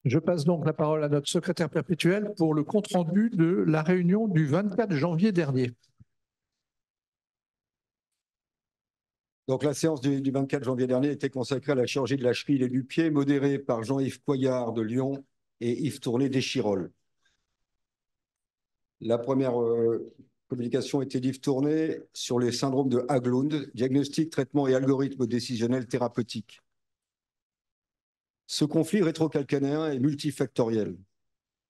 Je passe donc la parole à notre secrétaire perpétuel pour le compte-rendu de la réunion du 24 janvier dernier. Donc, la séance du 24 janvier dernier était consacrée à la chirurgie de la cheville et du pied, modérée par Jean-Yves Coyard de Lyon et Yves Tourné d'Échirolles. La première communication était d'Yves Tourné sur les syndromes de Haglund, diagnostic, traitement et algorithme décisionnel thérapeutique. Ce conflit rétrocalcanéen est multifactoriel.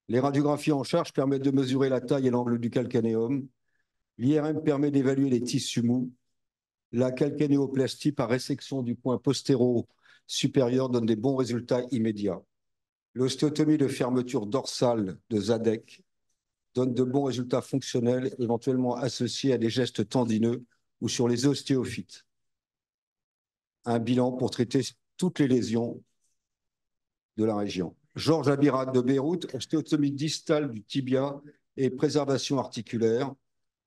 Les radiographies en charge permettent de mesurer la taille et l'angle du calcanéum. L'IRM permet d'évaluer les tissus mous. La calcanéoplastie par résection du point postéro-supérieur donne des bons résultats immédiats. L'ostéotomie de fermeture dorsale de Zadek donne de bons résultats fonctionnels, éventuellement associés à des gestes tendineux ou sur les ostéophytes. Un bilan pour traiter toutes les lésions de la région. Georges Abirac de Beyrouth, ostéotomie distale du tibia et préservation articulaire.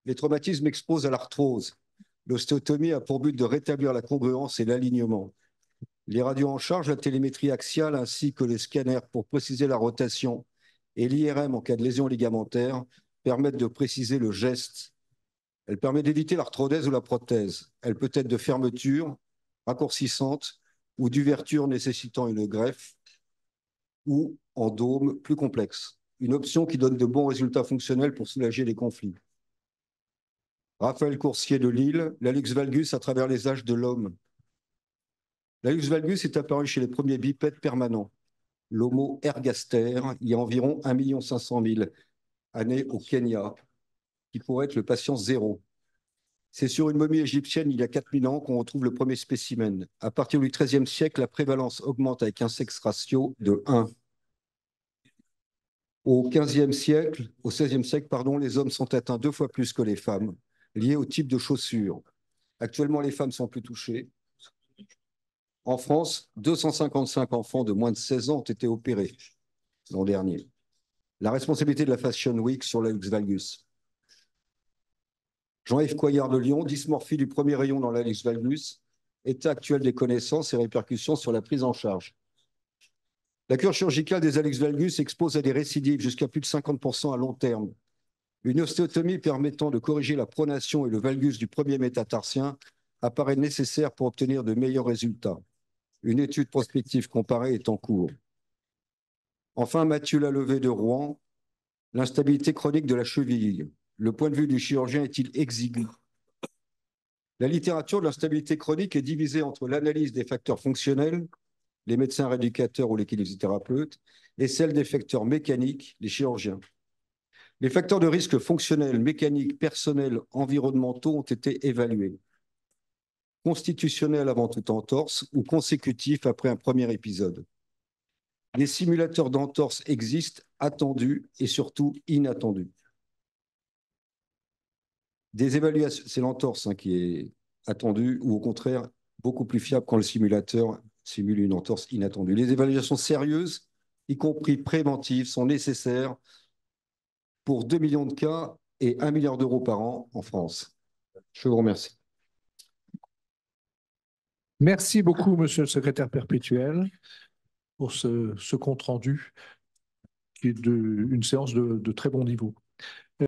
Les traumatismes exposent à l'arthrose. L'ostéotomie a pour but de rétablir la congruence et l'alignement. Les radios en charge, la télémétrie axiale ainsi que les scanners pour préciser la rotation et l'IRM en cas de lésion ligamentaire permettent de préciser le geste. Elle permet d'éviter l'arthrodèse ou la prothèse. Elle peut être de fermeture, raccourcissante ou d'ouverture nécessitant une greffe ou en dôme plus complexe. Une option qui donne de bons résultats fonctionnels pour soulager les conflits. Raphaël Coursier de Lille, l'hallux valgus à travers les âges de l'homme. L'hallux valgus est apparu chez les premiers bipèdes permanents, l'Homo ergaster, il y a environ 1 500 000 années au Kenya, qui pourrait être le patient zéro. C'est sur une momie égyptienne il y a 4000 ans qu'on retrouve le premier spécimen. À partir du XIIIe siècle, la prévalence augmente avec un sexe ratio de 1. Au XVe siècle, au XVIe siècle, les hommes sont atteints 2 fois plus que les femmes, liés au type de chaussures. Actuellement, les femmes sont plus touchées. En France, 255 enfants de moins de 16 ans ont été opérés l'an dernier. La responsabilité de la Fashion Week sur l'hallux valgus. Jean-Yves Coyard de Lyon, dysmorphie du premier rayon dans l'hallux valgus, état actuel des connaissances et répercussions sur la prise en charge. La cure chirurgicale des hallux valgus expose à des récidives jusqu'à plus de 50% à long terme. Une ostéotomie permettant de corriger la pronation et le valgus du premier métatarsien apparaît nécessaire pour obtenir de meilleurs résultats. Une étude prospective comparée est en cours. Enfin, Mathieu Lalevé de Rouen, l'instabilité chronique de la cheville. Le point de vue du chirurgien est-il exigu? La littérature de l'instabilité chronique est divisée entre l'analyse des facteurs fonctionnels, les médecins rééducateurs ou les kinésithérapeutes, et celle des facteurs mécaniques, les chirurgiens. Les facteurs de risque fonctionnels, mécaniques, personnels, environnementaux ont été évalués. Constitutionnels avant toute entorse ou consécutifs après un premier épisode. Les simulateurs d'entorse existent, attendus et surtout inattendus. Des évaluations, c'est l'entorse qui est attendue ou au contraire beaucoup plus fiable quand le simulateur simule une entorse inattendue. Les évaluations sérieuses, y compris préventives, sont nécessaires pour 2 millions de cas et 1 milliard d'euros par an en France. Je vous remercie. Merci beaucoup, monsieur le secrétaire perpétuel, pour ce compte-rendu qui est une séance de très bon niveau.